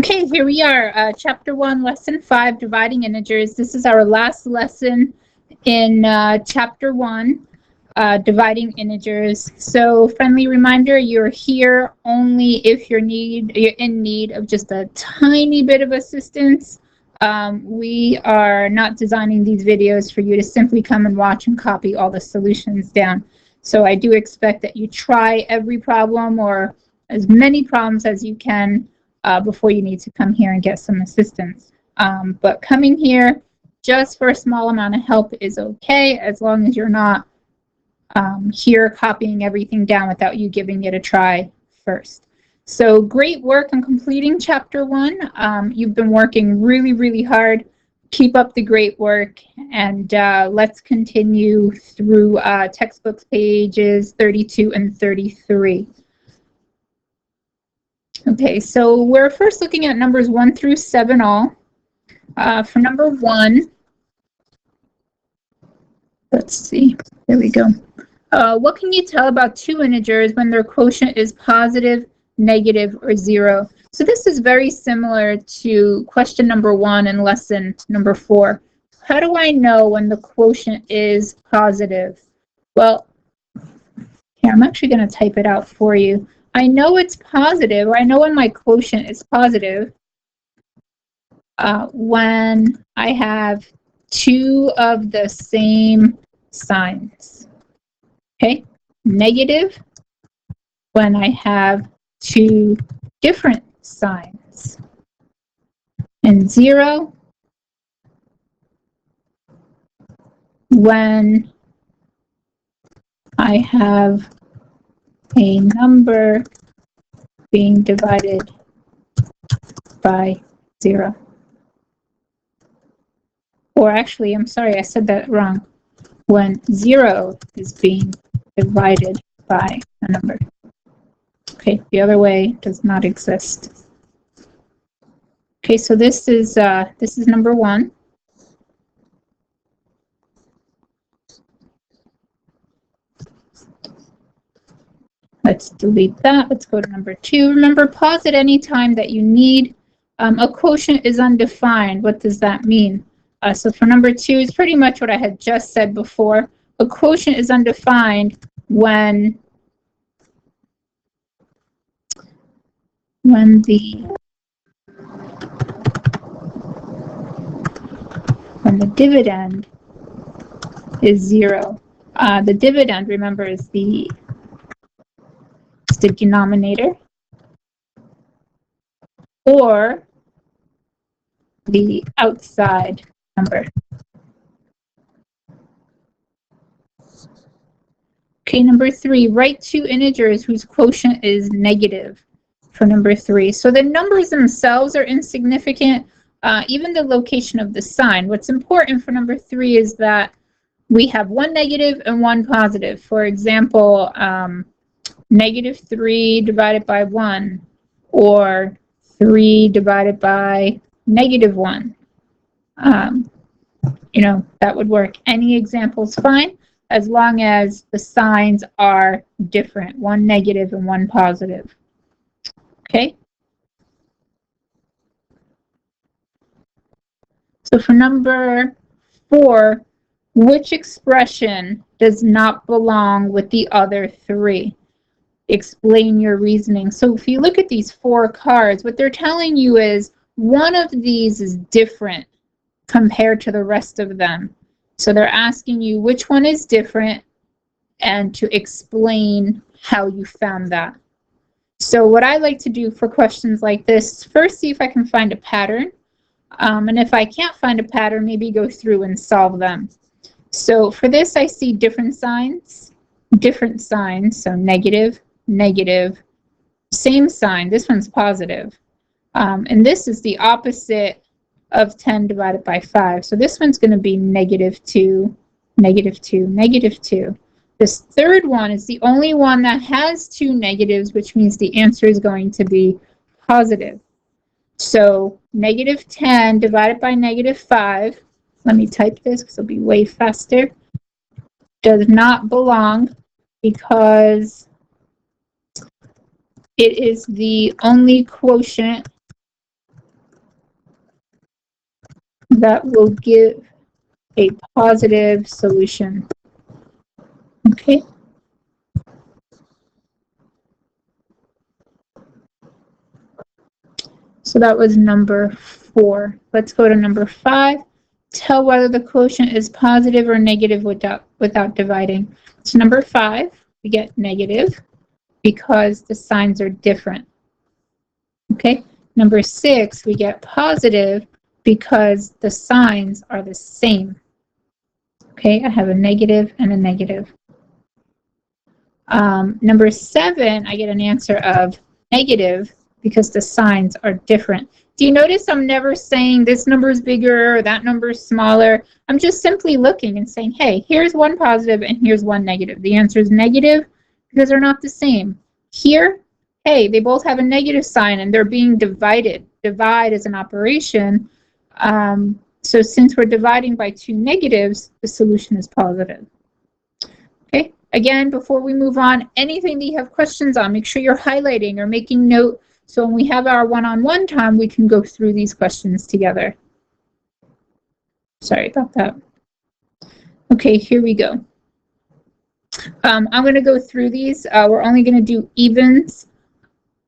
Okay, here we are, Chapter 1, Lesson 5, Dividing Integers. This is our last lesson in Chapter 1, Dividing Integers. So, friendly reminder, you're here only if you're in need of just a tiny bit of assistance. We are not designing these videos for you to simply come and watch and copy all the solutions down. So I do expect that you try every problem or as many problems as you can before you need to come here and get some assistance. But coming here just for a small amount of help is okay, as long as you're not here copying everything down without you giving it a try first. So great work on completing Chapter 1. You've been working really, really hard. Keep up the great work, and let's continue through textbooks pages 32 and 33. Okay, so we're first looking at numbers 1 through 7 all. For number 1, let's see, there we go. What can you tell about two integers when their quotient is positive, negative, or 0? So this is very similar to question number 1 in lesson number 4. How do I know when the quotient is positive? Well, here, I'm actually going to type it out for you. I know it's positive, or I know when my quotient is positive when I have two of the same signs. Okay, negative when I have two different signs. And 0 when I have a number being divided by 0. Or actually, I'm sorry, I said that wrong. When 0 is being divided by a number. Okay, the other way does not exist. Okay, so this is number 1. Let's delete that. Let's go to number 2. Remember, pause at any time that you need. A quotient is undefined. What does that mean? So for number 2, it's pretty much what I had just said before. A quotient is undefined when the dividend is 0. The dividend, remember, is the denominator, or the outside number. Okay, number 3, write two integers whose quotient is negative for number 3. So the numbers themselves are insignificant, even the location of the sign. What's important for number 3 is that we have one negative and one positive. For example, negative 3 divided by 1, or 3 divided by negative 1. That would work. Any example's fine, as long as the signs are different, one negative and one positive. Okay? So for number 4, which expression does not belong with the other 3? Explain your reasoning. So if you look at these 4 cards, what they're telling you is one of these is different compared to the rest of them. So they're asking you which one is different and to explain how you found that. So what I like to do for questions like this, first see if I can find a pattern. And if I can't find a pattern, maybe go through and solve them. So for this, I see different signs. So negative, negative, same sign. This one's positive. And this is the opposite of 10 divided by 5. So this one's going to be negative 2, negative 2, negative 2. This third one is the only one that has 2 negatives, which means the answer is going to be positive. So negative 10 divided by negative 5, let me type this because it'll be way faster, does not belong because it is the only quotient that will give a positive solution. Okay. So that was number 4. Let's go to number 5. Tell whether the quotient is positive or negative without dividing. So number 5, we get negative because the signs are different. Okay. Number 6, we get positive because the signs are the same. Okay, I have a negative and a negative. Number 7, I get an answer of negative because the signs are different. Do you notice I'm never saying this number is bigger or that number is smaller? I'm just simply looking and saying, hey, here's one positive and here's one negative. The answer is negative because they're not the same. Here, hey, they both have a negative sign and they're being divided. Divide is an operation. So since we're dividing by 2 negatives, the solution is positive. Okay, again, before we move on, anything that you have questions on, make sure you're highlighting or making note so when we have our one-on-one time, we can go through these questions together. Sorry about that. Okay, here we go. I'm going to go through these. We're only going to do evens.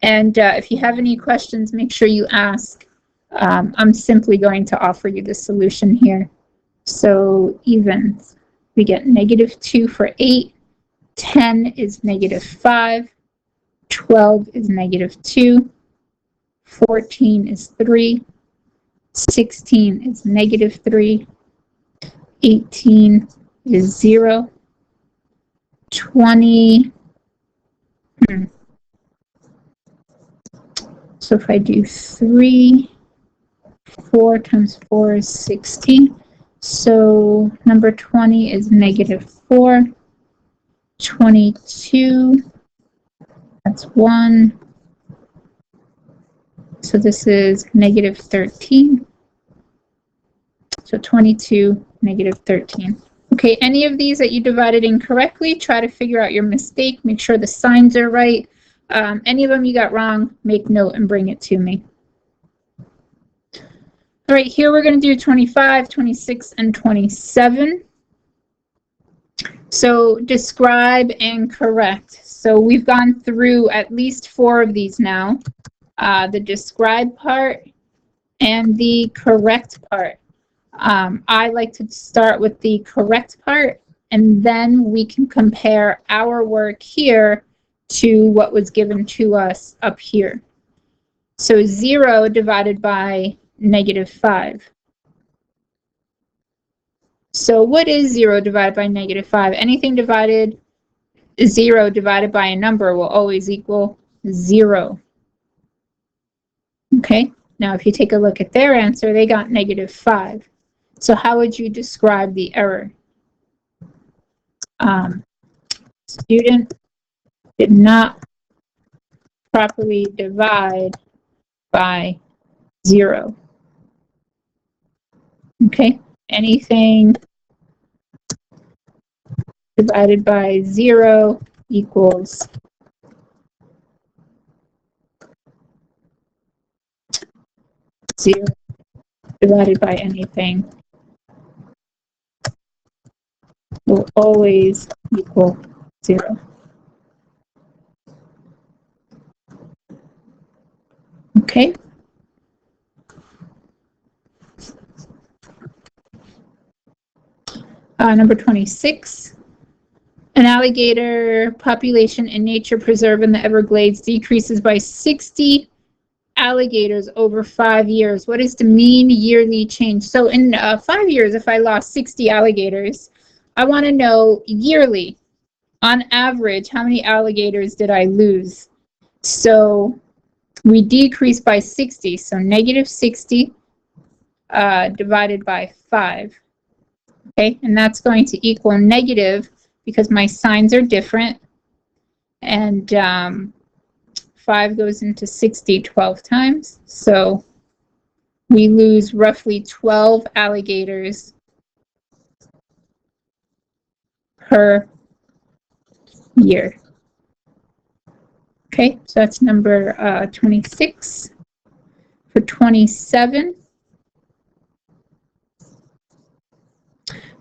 And if you have any questions, make sure you ask. I'm simply going to offer you the solution here. So evens, we get -2 for 8. 10 is -5. 12 is -2. 14 is 3. 16 is -3. 18 is 0. 20. So if I do 3, 4 times 4 is 60. So number 20 is -4. 22, that's 1. So this is -13. So 22, -13. Okay, any of these that you divided incorrectly, try to figure out your mistake. Make sure the signs are right. Any of them you got wrong, make note and bring it to me. All right, here we're going to do 25, 26, and 27. So describe and correct. So we've gone through at least 4 of these now. The describe part and the correct part. I like to start with the correct part, and then we can compare our work here to what was given to us up here. So 0 divided by -5. So what is 0 divided by -5? Anything divided, 0 divided by a number will always equal 0. Okay, now if you take a look at their answer, they got -5. So how would you describe the error? Student did not properly divide by 0. Okay, anything divided by 0 equals 0 divided by anything will always equal 0. Okay. Number 26. An alligator population in nature preserve in the Everglades decreases by 60 alligators over 5 years. What is the mean yearly change? So in 5 years, if I lost 60 alligators, I want to know yearly, on average, how many alligators did I lose? So we decreased by 60, so -60 divided by 5. Okay, and that's going to equal negative because my signs are different. And 5 goes into 60 12 times. So we lose roughly 12 alligators per year. Okay, so that's number 26. For 27,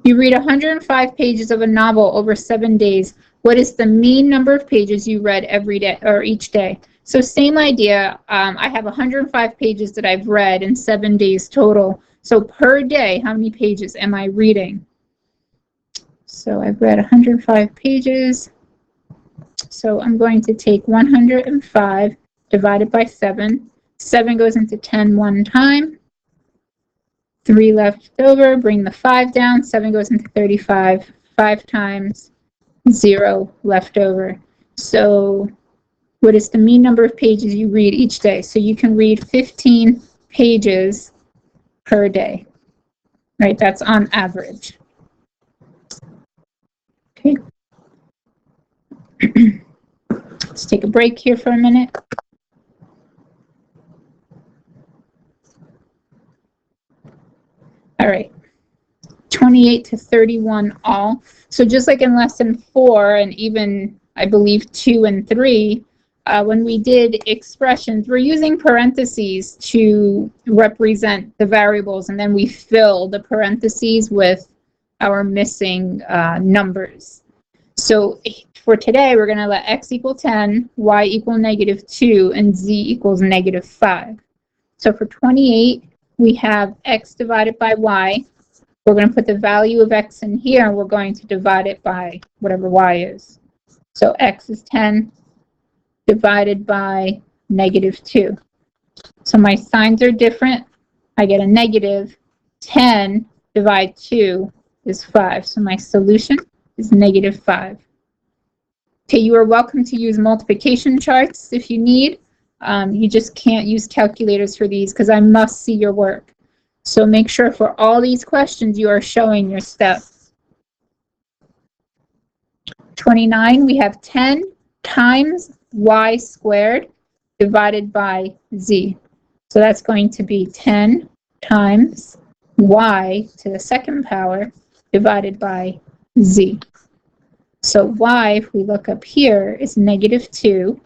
You read 105 pages of a novel over 7 days. What is the mean number of pages you read every day or each day? So same idea. I have 105 pages that I've read in 7 days total. So per day, how many pages am I reading? So I've read 105 pages. So I'm going to take 105 divided by 7. 7 goes into 10 one time. 3 left over, bring the 5 down. 7 goes into 35 5 times. 0 left over. So what is the mean number of pages you read each day? So you can read 15 pages per day, right? That's on average. Okay. Let's take a break here for a minute. All right. 28 to 31 all. So just like in lesson 4 and even I believe 2 and 3, when we did expressions, we're using parentheses to represent the variables, and then we fill the parentheses with our missing numbers. So for today, we're going to let x equal 10, y equal -2, and z equals -5. So for 28, we have x divided by y. We're going to put the value of x in here, and we're going to divide it by whatever y is. So x is 10 divided by -2. So my signs are different. I get a negative. 10 divided 2 is 5. So my solution is -5. Okay, you are welcome to use multiplication charts if you need. You just can't use calculators for these because I must see your work. So make sure for all these questions you are showing your steps. 29, we have 10 times y squared divided by z. So that's going to be 10 times y to the second power divided by z. So y, if we look up here, is -2,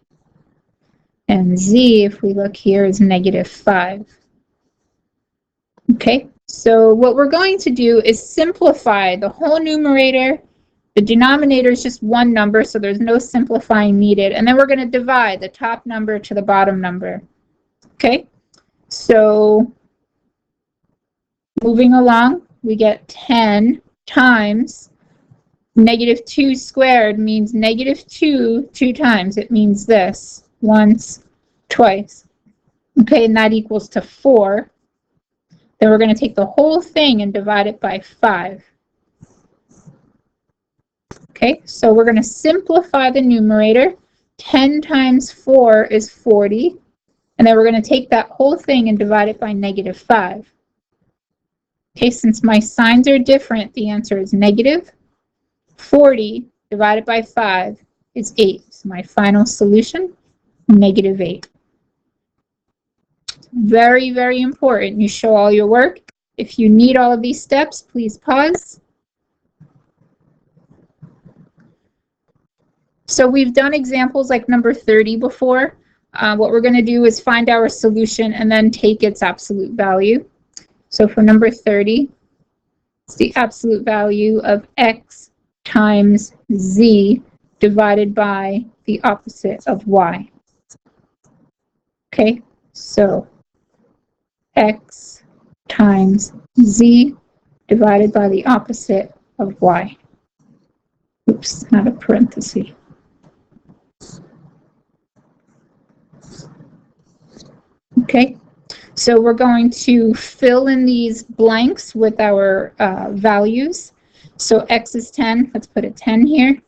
and z, if we look here, is -5. Okay, so what we're going to do is simplify the whole numerator. The denominator is just one number, so there's no simplifying needed. And then we're going to divide the top number to the bottom number. Okay, so moving along, we get 10 times -2 squared means -2 two times. It means this, once, twice. Okay, and that equals to 4. Then we're going to take the whole thing and divide it by 5. Okay, so we're going to simplify the numerator. 10 times 4 is 40. And then we're going to take that whole thing and divide it by -5. Okay, since my signs are different, the answer is -40 divided by 5 is 8. So my final solution, -8. Very, very important. You show all your work. If you need all of these steps, please pause. So we've done examples like number 30 before. What we're going to do is find our solution and then take its absolute value. So for number 30, it's the absolute value of x times z divided by the opposite of y. Okay, so x times z divided by the opposite of y. Oops, not a parenthesis. Okay, so we're going to fill in these blanks with our values. So x is 10, let's put a 10 here.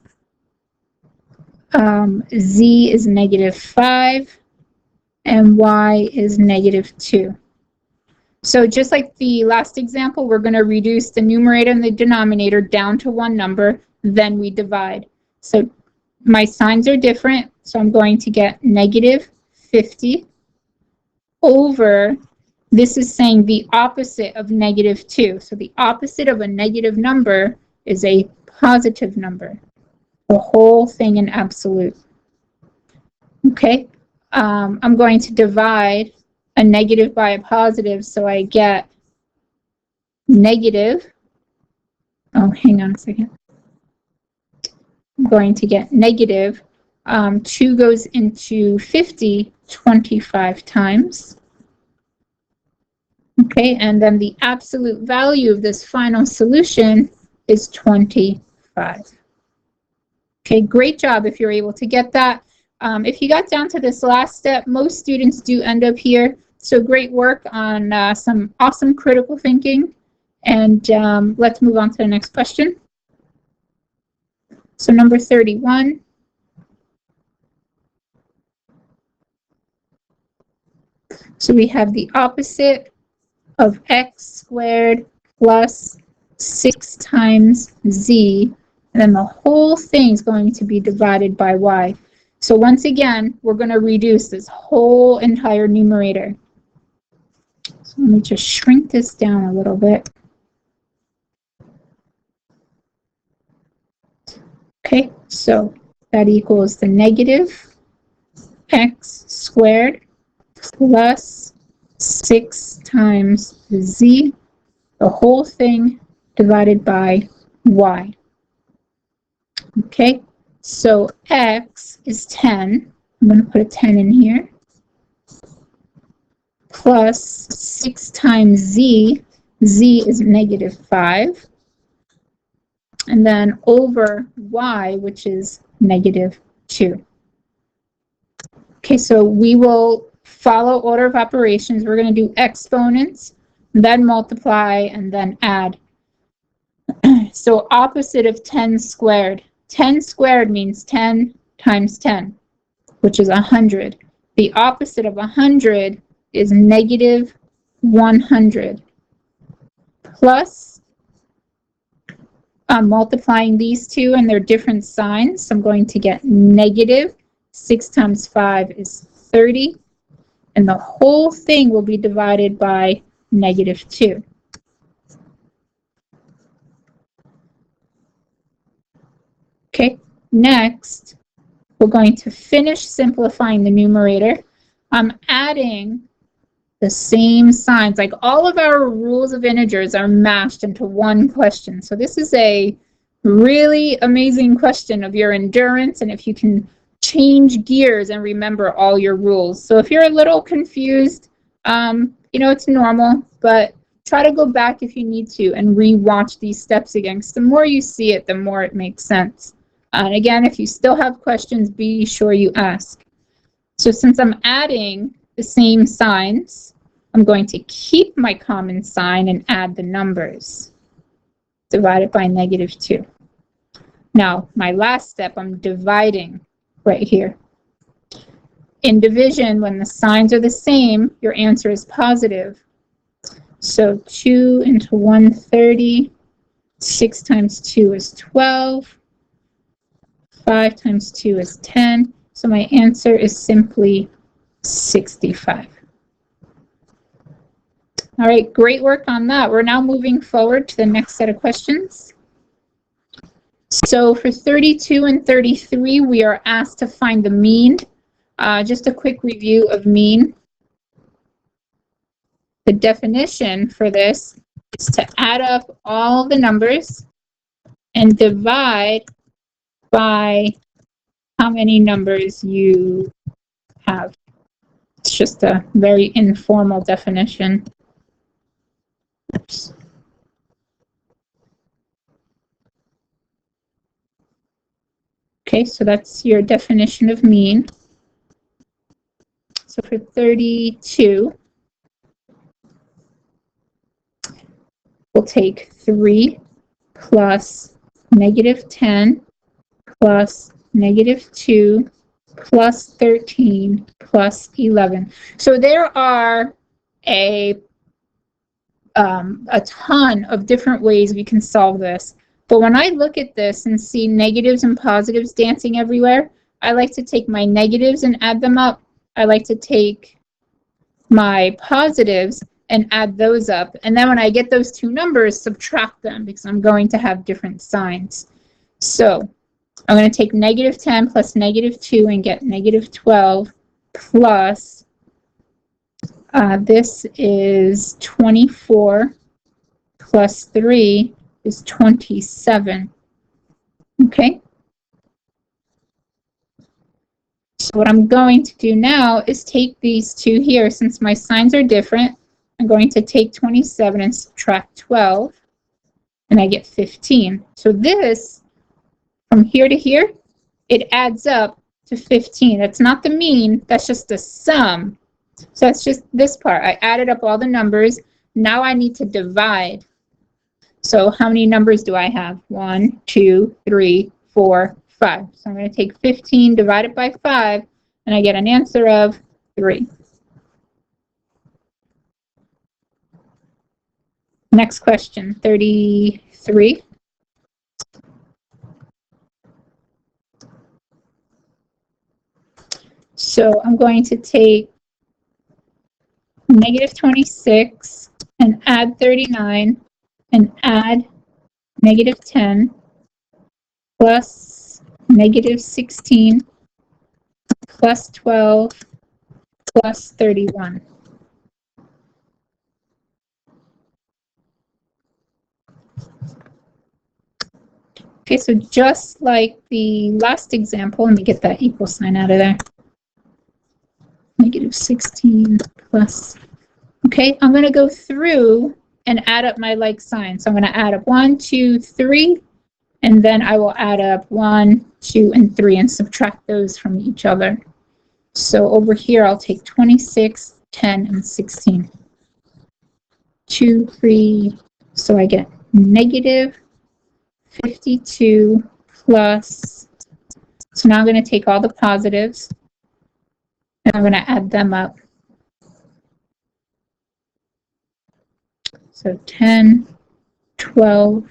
Z is -5, and y is -2. So just like the last example, we're going to reduce the numerator and the denominator down to one number, then we divide. So my signs are different, so I'm going to get -50 over, this is saying the opposite of -2. So the opposite of a negative number is a positive number. The whole thing in absolute. Okay, I'm going to divide a negative by a positive, so I get -50 Oh, hang on a second. I'm going to get negative. 2 goes into 50 25 times. Okay, and then the absolute value of this final solution is 25. Okay, great job if you're able to get that. If you got down to this last step, most students do end up here. So great work on some awesome critical thinking. And let's move on to the next question. So number 31. So we have the opposite of x squared plus 6 times z, and then the whole thing is going to be divided by y. So once again, we're going to reduce this whole entire numerator. So let me just shrink this down a little bit. Okay, so that equals the negative x squared plus 6 times z, the whole thing divided by y. Okay, so x is 10. I'm going to put a 10 in here. Plus 6 times z. Z is negative 5. And then over y, which is negative 2. Okay, so we will follow order of operations. We're going to do exponents, then multiply, and then add. So opposite of 10 squared. 10 squared means 10 times 10, which is 100. The opposite of 100 is negative 100. Plus, I'm multiplying these two and their different signs. So I'm going to get negative 6 times 5 is 30. And the whole thing will be divided by negative 2. Okay, next, we're going to finish simplifying the numerator. I'm adding the same signs. Like all of our rules of integers are mashed into one question. So this is a really amazing question of your endurance and if you can change gears and remember all your rules. So if you're a little confused, it's normal, but try to go back if you need to and re-watch these steps again, because the more you see it, the more it makes sense. And again, if you still have questions, be sure you ask. So since I'm adding the same signs, I'm going to keep my common sign and add the numbers divided by negative 2. Now, my last step, I'm dividing right here. In division, when the signs are the same, your answer is positive. So 2 into 130, 6 times 2 is 12, 5 times 2 is 10. So my answer is simply 65. All right, great work on that. We're now moving forward to the next set of questions. So for 32 and 33, we are asked to find the mean. Just a quick review of mean. The definition for this is to add up all the numbers and divide by how many numbers you have. It's just a very informal definition. Oops. Okay, so that's your definition of mean. So for 32, we'll take 3 plus negative 10 plus negative 2 plus 13 plus 11. So there are a ton of different ways we can solve this. But when I look at this and see negatives and positives dancing everywhere, I like to take my negatives and add them up. I like to take my positives and add those up. And then when I get those two numbers, subtract them because I'm going to have different signs. So I'm going to take negative 10 plus negative 2 and get negative 12 plus, this is 24 plus 3 is 27. Okay? So what I'm going to do now is take these two here. Since my signs are different, I'm going to take 27 and subtract 12, and I get 15. So this, from here to here, it adds up to 15. That's not the mean, that's just the sum. So that's just this part. I added up all the numbers. Now I need to divide. So how many numbers do I have? 1, 2, 3, 4, 5. So I'm going to take 15 divided by 5, and I get an answer of 3. Next question, 33. So I'm going to take negative 26 and add 39 and add negative 10 plus negative 16 plus 12 plus 31. Okay, so just like the last example, let me get that equal sign out of there. Negative 16 plus. Okay, I'm going to go through and add up my like signs. So I'm going to add up 1, 2, 3, and then I will add up 1, 2, and 3 and subtract those from each other. So over here, I'll take 26, 10, and 16. 2, 3, so I get negative 52 plus, so now I'm going to take all the positives and I'm going to add them up. So 10, 12,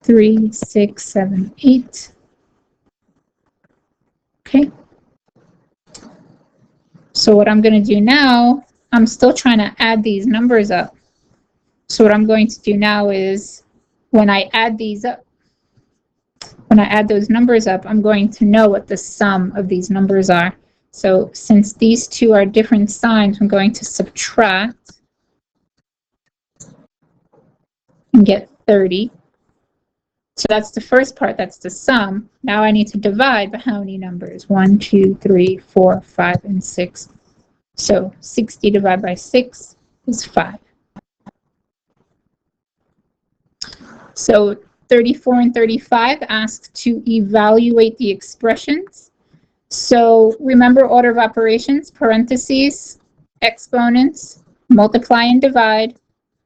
3, 6, 7, 8. Okay. So what I'm going to do now, I'm still trying to add these numbers up. So what I'm going to do now is when I add these up, when I add those numbers up, I'm going to know what the sum of these numbers are. So since these two are different signs, I'm going to subtract and get 30. So that's the first part, that's the sum. Now I need to divide by how many numbers? 1, 2, 3, 4, 5, and 6. So 60 divided by 6 is 5. So 34 and 35 ask to evaluate the expressions. So remember order of operations, parentheses, exponents, multiply and divide,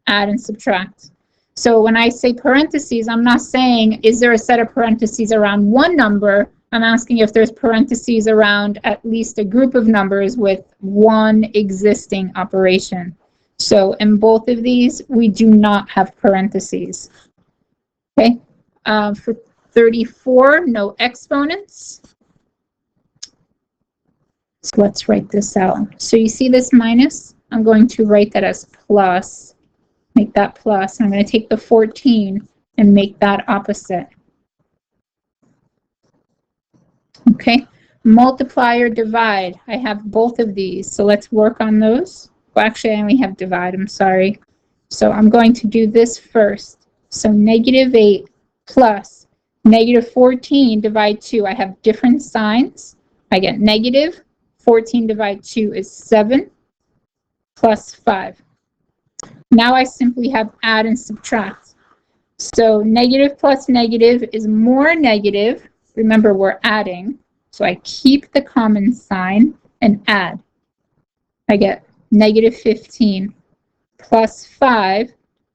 add and subtract. So when I say parentheses, I'm not saying, is there a set of parentheses around one number? I'm asking if there's parentheses around at least a group of numbers with one existing operation. So in both of these, we do not have parentheses. Okay, for 34, no exponents. So let's write this out. So you see this minus? I'm going to write that as plus. Make that plus. I'm going to take the 14 and make that opposite. Okay, multiply or divide. I have both of these, so let's work on those. Well, actually, I only have divide, I'm sorry. So I'm going to do this first. So negative 8 plus negative 14 divide 2. I have different signs. I get negative 14 divided 2 is 7 plus 5. Now I simply have add and subtract. So negative plus negative is more negative. Remember, we're adding. So I keep the common sign and add. I get negative 15 plus 5.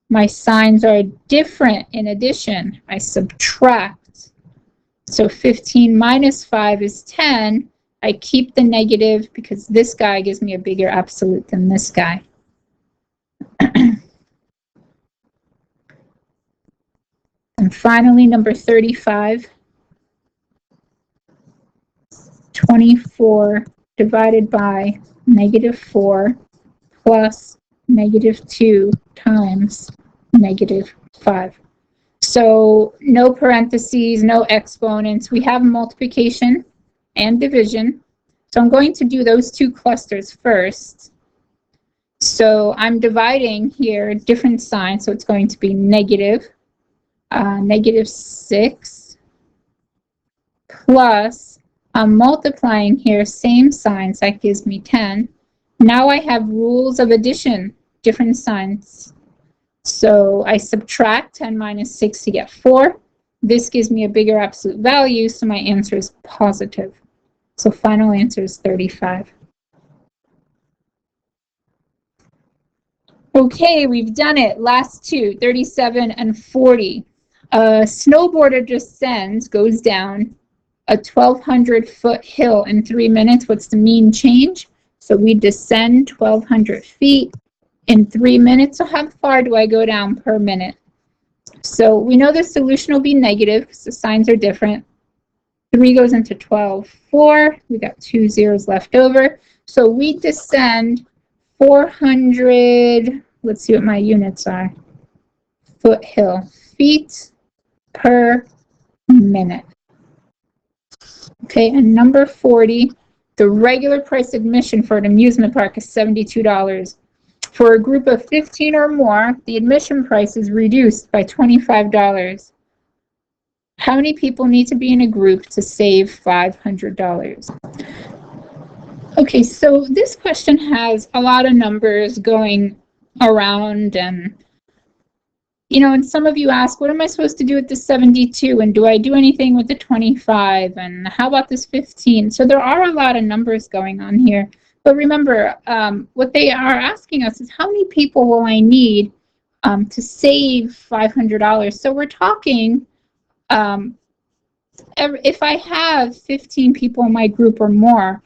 My signs are different in addition. I subtract. So 15 minus 5 is 10. I keep the negative because this guy gives me a bigger absolute than this guy. And finally, number 35. 24 divided by negative 4 plus negative 2 times negative 5. So no parentheses, no exponents. We have multiplication and division. So I'm going to do those two clusters first. So I'm dividing here different signs. So it's going to be negative -6 plus, I'm multiplying here, same signs, that gives me 10. Now I have rules of addition, different signs. So I subtract 10 minus 6 to get 4. This gives me a bigger absolute value, so my answer is positive. So final answer is 35. Okay, we've done it. Last two, 37 and 40. A snowboarder descends, goes down a 1,200-foot hill in 3 minutes. What's the mean change? So we descend 1,200 feet in 3 minutes. So how far do I go down per minute? So we know the solution will be negative because the signs are different. 3 goes into 12, 4. We got 2 zeros left over. So we descend 400, let's see what my units are, foothill, feet per minute. Okay, and number 40, the regular price admission for an amusement park is $72. For a group of 15 or more, the admission price is reduced by $25. How many people need to be in a group to save $500? Okay, so this question has a lot of numbers going around, and and some of you ask, what am I supposed to do with the 72, and do I do anything with the 25, and how about this 15? So there are a lot of numbers going on here, but remember, what they are asking us is how many people will I need to save $500? So we're talking, if I have 15 people in my group or more,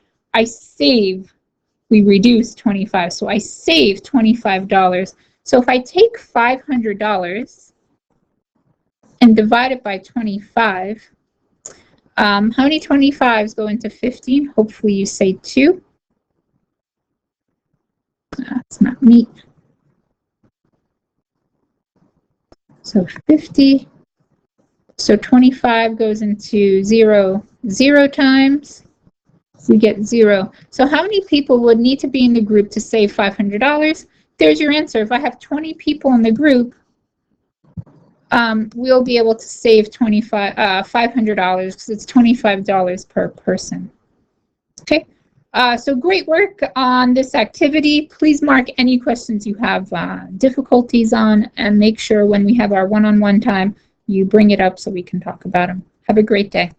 we reduce 25, so I save $25. So if I take $500 and divide it by 25, how many 25s go into 15? Hopefully you say 2. That's not me. So 50. So 25 goes into 0 times. So you get 0. So how many people would need to be in the group to save $500? There's your answer. If I have 20 people in the group, we'll be able to save $500 because it's $25 per person. Okay, so great work on this activity. Please mark any questions you have difficulties on, and make sure when we have our one-on-one time, you bring it up so we can talk about them. Have a great day.